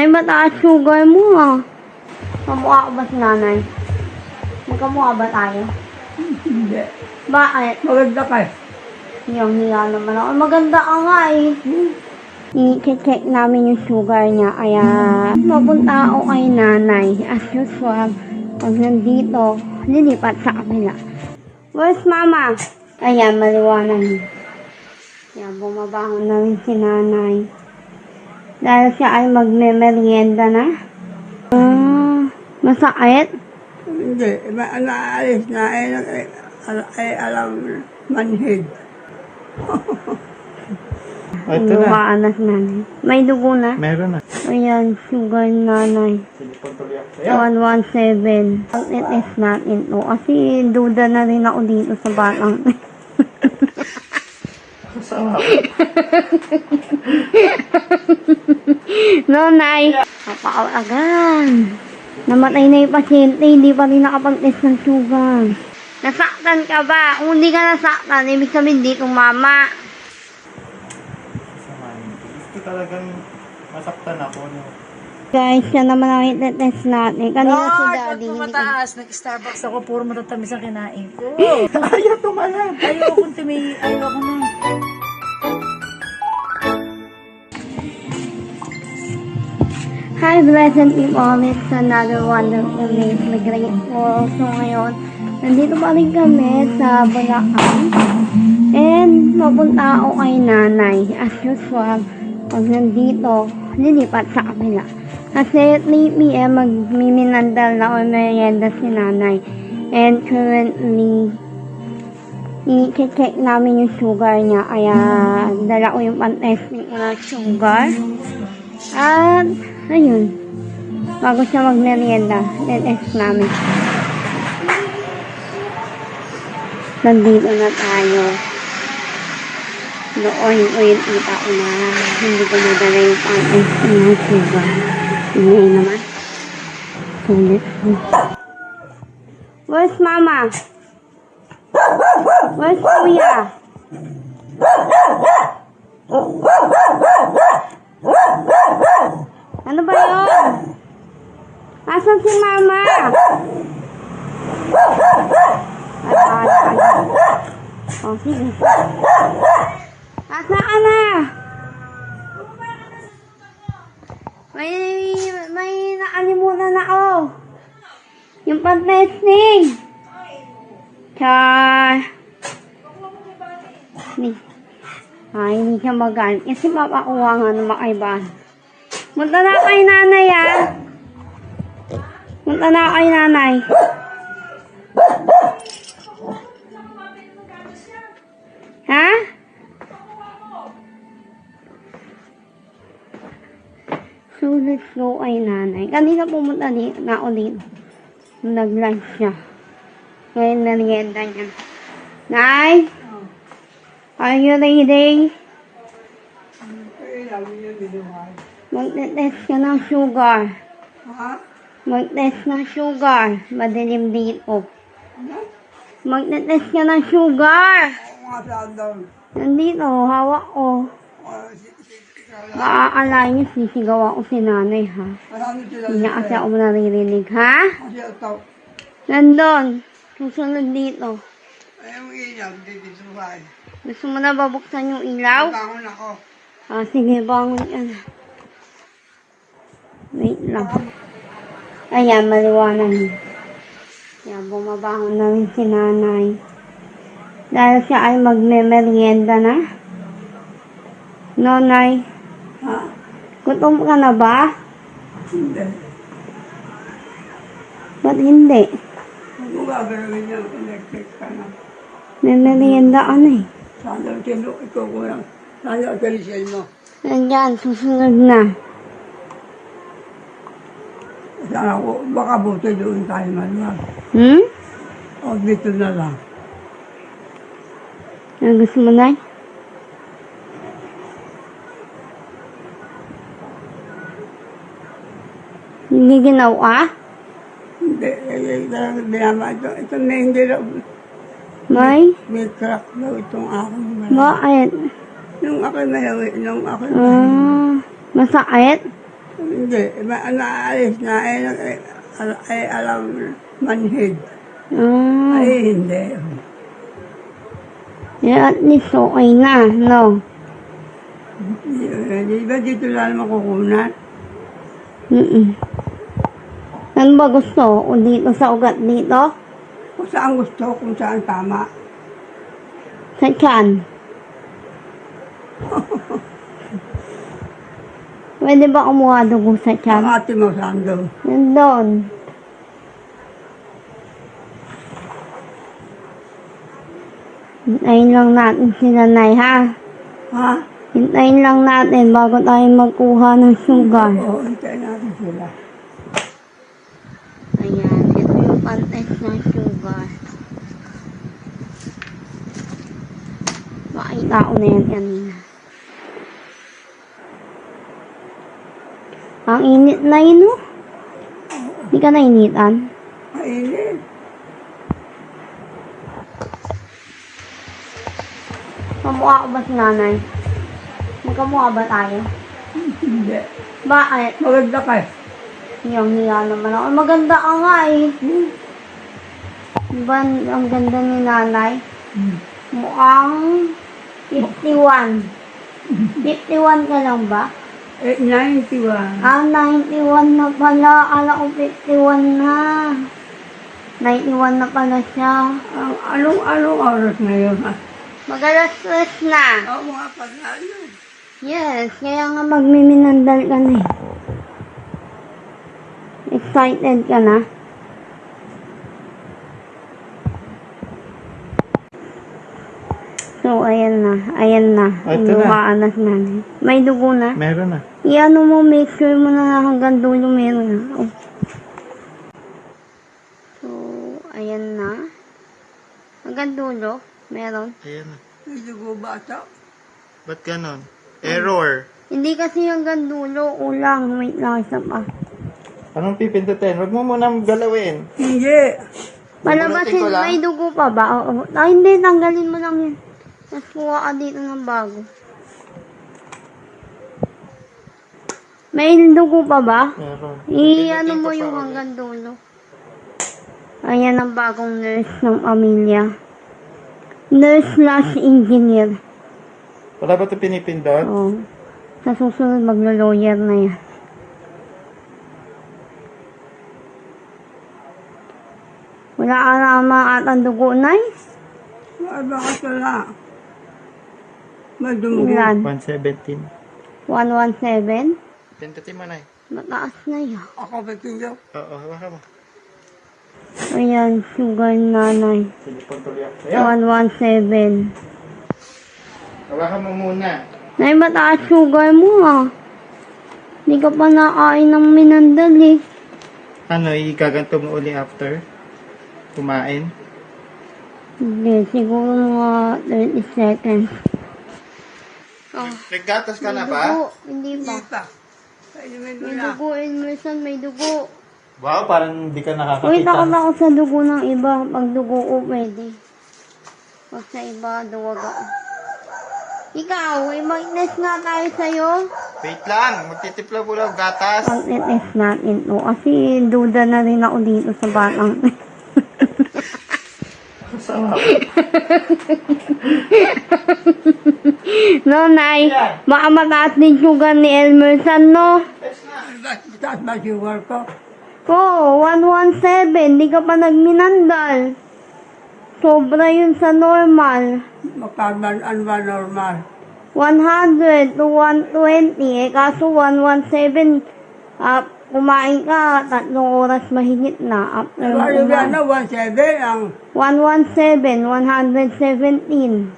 Nay, mataas sugar mo ah. Kamukha ko ba si nanay? Magkamukha ba tayo? Hindi. Bakit? Maganda ka eh. Hiyang-hiya naman ako. Maganda ka nga eh. I-check namin yung sugar niya. Kaya, mapunta ako kay nanay. As usual, pag nandito, lilipat sa kabila. Where's mama? Ayan, maliwanag. Kaya, bumabahon na rin si nanay. Dahil siya ay magme-merienda na. Masakit? Hindi. Naalis na alam manhid. Ito na. Lumaanas nanay. May dugo na? Meron na. Ayan, sugar nanay. 117. Ang itis natin to. Kasi duda na rin ako dito sa batang. Kasama. No, nay. Napakawagan. Namatay na yung pasyente, hindi pa rin nakapag-test ng sugar. Nasaktan ka ba? Kung hindi ka nasaktan, ibig sabihin dito mama. Ito talagang masaktan ako. No? Guys, yan naman ang itetest natin. Kanina si daddy. Huwag mataas. Nag-Starbucks ako. Puro matatamis ang kinain ko. Ayaw tumalan. Ayoko tumi. Ayoko na. Hi, blessed people. It's another wonderful day. We're grateful. So, ngayon, nandito pa rin kami sa Bulacan. And, mapunta ako kay nanay. As usual, pag nandito, lilipat sa kabila. Kasi 3 p.m. magmiminandal na o merienda si nanay. And currently, i-check namin yung sugar niya. Kaya, dala ko yung pan-testing ko ng sugar. At, ayun. Bago siya mag-merienda, test namin. Nandito na tayo. Doon kita ko na hindi ko nadala yung pan-testing ng sugar. Hindi naman. Sulit. Where's mama? Where's kuya? Ano ba yun? Asan si mama? Oh, sige. Asa ka na? May nakalimutan na ako. Yung pag-testing. Char. Hindi siya magaan. Kasi papakuha nga ng makaibahan. Munta na kay nanay ah. Munta na kay nanay. Ha? Sulit slow ay nanay. Kanina pumunta na ako dito. Nag-lunch siya. Ngayon merienda niya. Nay? Are you ready? Mag-test ka ng sugar. Ha? Mag-test ng sugar. Madilim dito. Mag-test ka ng sugar. Mga sandal. Nandito, hawak ko. Maaalala niyo, sisigaw ako si nanay, ha? Marami sila. Hindi niya kasi ako naririnig, ha? Kasi ito. Nandun. Susunod dito. Ay, yung ilaw, dito sa bahay. Gusto mo na babuksan yung ilaw? Bangon ako. Sige, bangon yan. Wait lang. Ayan, maliwanag. Ayan, bumabahon na rin si nanay. Dahil siya ay magme-merienda na. No, nay? Ha? Gutom ka na ba? Hindi. Ba't hindi? Kung gagawin niya, electric ka na. May merienda ka na eh. Sandal, sino, ikaw ko lang. Sandal, kalisel mo. Nandyan, susunod na. Sana ko, baka buti doon tayo manuwag. O dito na lang. Ano gusto mo, nay? Hindi ginawa? Hindi, talagang binama ito. Ito na hindi na, May? may crack daw itong aking malaki. Bakit? Nung ako'y malawi, nung ako'y Masakit? Hindi, naalis na alam manhid. Ah, Ay, hindi. at least okay na, no? Di ba dito lang makukunan? Ano ba gusto? O dito sa ugat dito? Kung saan gusto, kung saan tama. Sa tiyan? Pwede ba kumuha dugo sa tiyan? Ang ate mo, Sando. Nandun. Hintayin lang natin si nanay, ha? Ha? Hintayin lang natin bago tayo magkuha ng sugar. Oo, hintayin natin sila. Ayan, ito yung pantest ng sugar. Makita ko na yan kanina. Ang init na yun, no? Hindi ka nainitan? Mainit. Kamukha ko ba si nanay? Magkamukha ba tayo? Hindi. Bakit? Maganda ka eh. Hiyang-hiya naman ako. Maganda ka nga eh. Diba ang ganda ni nanay? Mukhang 51. 51 ka lang ba? 91. Ah, 91 na pala. Ala ko 51 na. 91 na pala siya. Anong oras ngayon ha? Mag-alas-tres na. Oo, mga pag-ano. Yes, kaya nga magmiminandal ka na eh. Excited ka na? So, ayan na. Ayan na. Ito Ang na. dumaan na namin. May dugo na. Meron na. Iano mo, make sure mo na hanggang dulo meron na. Oh. So, ayan na. Hanggang dulo, meron. Ayan na. May dugo ba ito? Ba't ganon? Error. Hindi kasi hanggang dulo, ulang. Wait lang, isa pa. Anong pipindutin? Huwag mo munang galawin. Hindi. Palabasin, ko lang. may dugo pa ba? Oo. Ah, hindi, tanggalin mo lang yan. Tapos kuha ka dito ng bago. May dugo pa ba? Meron. I-ano Pindutin mo ko pa yung ulit. hanggang dulo. Ayan ang bagong nurse ng pamilya. Nurse/engineer. Wala ba ito pinipindot? Oo. Sa susunod, maglo-lawyer na yan. Wala ka naman at ang dugo, Nay? Bakit wala? May dugo. Ilan? 117. 117? Pindutin mo na eh. Mataas na yan. Ako pitinyo. Oo, hawakan mo. Ayan, sugar nanay. Silipon tuloy ako sa'yo. 117. Hawakan mo muna. Nay, mataas sugar mo ah. Hindi ka pa nakain ng minandal eh. Ano, igaganto mo uli after? Kumain? Hindi, siguro mga 30 seconds. Oh, Naggatas ka na may ba? dugo. Hindi pa. Kita. Painumin mo May na. dugo, Emerson, may dugo. Wow, parang hindi ka Wait, takot nakakakita. ako sa dugo ng iba. Pag dugo ko, pwede. Pag sa iba, duwag ako. Ikaw, mag-test nga tayo sa'yo. Wait lang, magtitipla po lang gatas. Mag-test natin to. Kasi duda na rin ako dito sa batang. Sama. No, Nay. Baka mataas din sugar ni Elmerson, no? Taas ba sugar ko? Oo, 117. Di ka pa nagminandal. Sobra yun sa normal. Magkaban, ano ba normal? 100 to 120. Eh, kaso 117. Kumain ka, 3 oras mahigit na. After mo Ano ba kumain. na? 1.7 ang, 117, 117.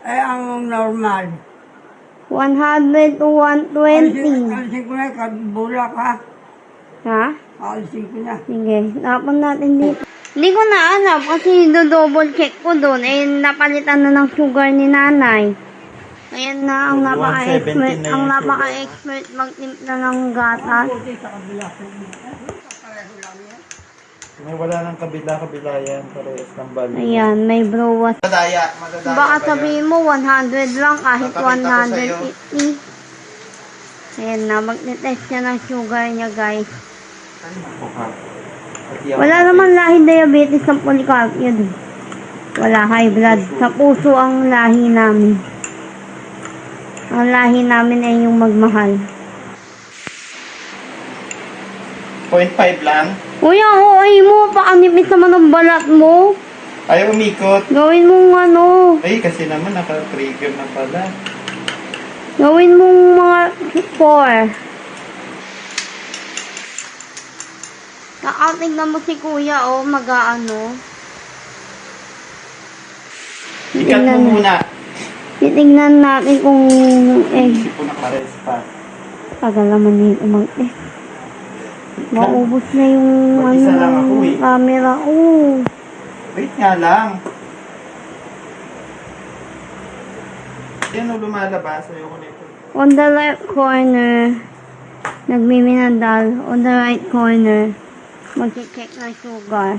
ang normal. 100 to 120. Alisin ko na, kabulak ha. Ha? Alisin ko na. Sige, tapon natin dito. Hindi ko na alam kasi do-double check ko doon. Eh, napalitan na ng sugar ni nanay. Ayan na ang 117 napaka-expert. na Ang yung napaka-expert magtimpla ng gatas. Puti sa kabila ko. May wala ng kabila yan. Parehas ng bali. Ayan, may browas. Madadaya ba Baka yan? sabihin mo 100 lang kahit Papakita ko sa'yo. 180. Ayan na, mag-test siya ng sugar niya, guys. Ay, naku ha. Pati ako Wala natin. naman lahing diabetes ng Policarpio. Wala, high blood. Sa puso ang lahi namin. Ang lahi namin ay yung magmahal. 0.5 lang. Kuya, OA mo, pakanipis naman ang balat mo. Ay, umikot. Gawin mong ano, Ay, kasi naman naka-trigger na pala. gawin mong mga 4. Tingnan mo si kuya, oh, mag-ano. Ikat mo muna. Titignan natin kung, Hindi po nakares pa. tagal naman na yung umang-test. Maubos na yung, Mag-isa lang ako, eh. camera, oh. Wait nga lang. Yan o lumalabas. Ayoko nito. On the left corner, nagmiminandal. On the right corner, mag-check ng sugar.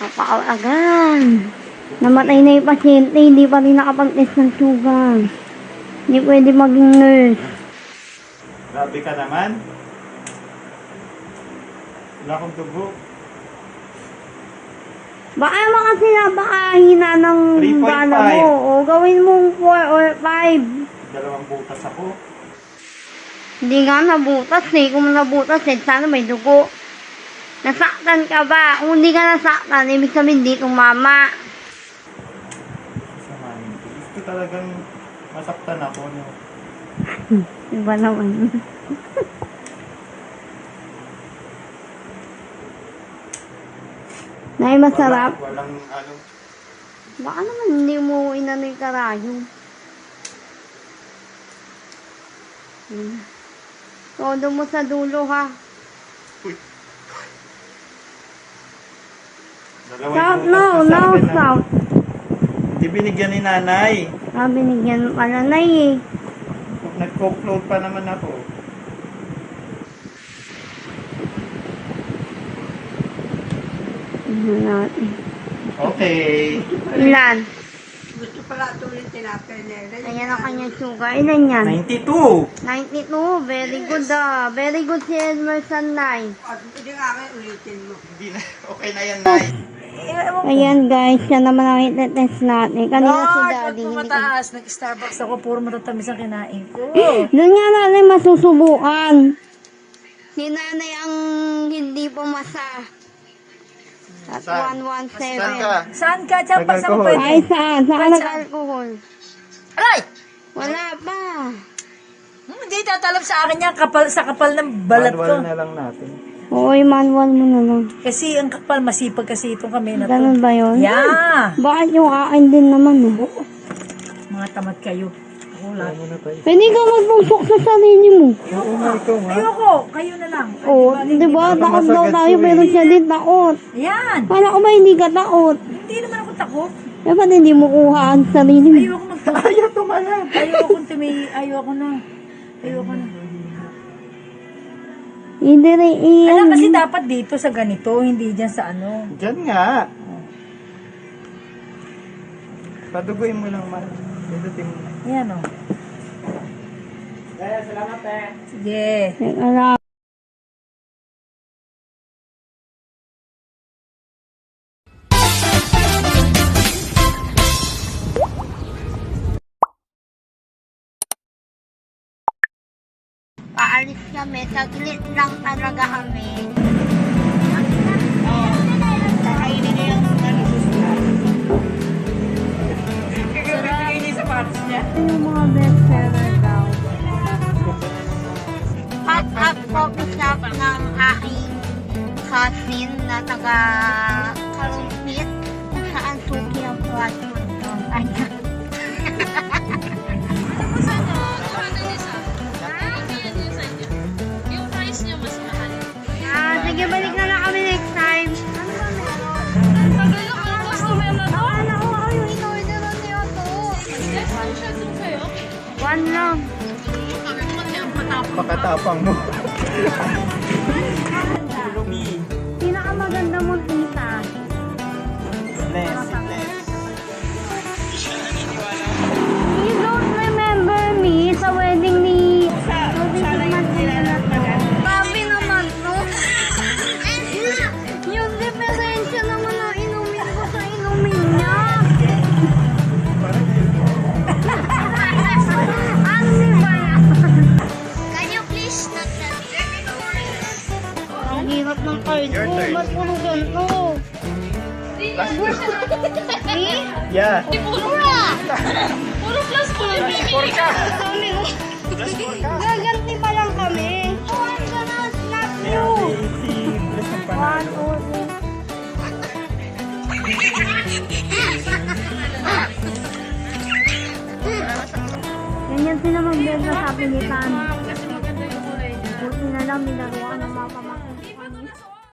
Napakaagan. Namatay na yung pasyente, hindi pa rin nakapag-test ng sugar. Hindi pwede maging nurse. Grabe ka naman. Wala akong dugo. Baka naman kasi napakahina ng 3.5. bala mo. O, gawin mong 4 or 5. 2 butas ako. Hindi nga nabutas eh. Kung nabutas eh, sana may dugo. Nasaktan ka ba? Kung hindi ka nasaktan, ibig sabihin di tumama. Sama nito. Gusto talagang masaktan ako. No? Iba naman. Nay, masarap. Walang ano. Baka naman hindi mo inano yung karayo. Todo mo sa dulo ha. Uy. Dalawang South, butas no, na sa no, akin, ah. south. Hindi binigyan ni nanay. Binigyan mo pala nay eh. Nag-upload pa naman ako. Tingnan natin. Okay. Ilan? Gusto pala ito ulit tinapay nila. Ayan ang kanyang sugar. Ilan yan? 92. 92. Very good ah. Very good si Emerson Nay. At hindi nga akin ulitin mo. Hindi na. Okay na yan, Nay. Ayan guys, yan naman ang itetest natin. Kanina si Daddy. Pag Hindi ko... mataas, nag-Starbucks ako, puro matatamis ang kinain ko. Doon nga natin masusubukan. Si Nanay ang hindi pumasa. At Saan? Saan 117. ka? Saan ka? Champas ako Nag-alcohol. pwede. Ay, saan? Saan nag-alcohol? Aray! Wala pa. Hindi tatalab sa akin yan, sa kapal ng balat ko. Manual na lang natin. Oo, manual mo na lang. Kasi ang kapal, masipag kasi itong kami na to. Ganun ba yun? Yeah! Bakit yung akin din naman eh? Mga tamad kayo. Ako lahat. Pwede ka magpumpok sa sarili mo. Oo nga, ikaw nga. Ayoko, kayo na lang. Oo, di ba? Takot daw tayo pero siya din takot. Ayan! Kala ko ba hindi ka takot? Hindi naman ako takot. Eh, ba't hindi mo kuha ang sarili mo? Ayoko magtakot. Ayaw tumalag. Ayoko ayoko na. Ayoko na. Hindi rin iyan. Alam kasi dapat dito sa ganito, hindi dyan sa ano. Diyan nga. Paduguin mo lang, man. Pindutin mo. Ayan o. Salamat, eh. Sige. Teka lang. Paalis kami, saglit lang talaga kami. Yung mga best seller daw. Hot up coffee shop ng aking cousin na taga Kalumpit kung saan suki ang platform doon. Ayan. Sige, balik na lang kami next time. Ano ba meron? One lang. Pakatapang mo. Pinakamaganda mong tita. Bless. You don't remember me sa wedding ni Ba't puro ganito? Yeah. Puro plus po. Gaganti pa lang kami. Oh, I'm gonna snap you. Bless ng panalo. 1, 2, 3. Ganyan sila magbenta sa pilitan. Buti na lang, minaruan ng mga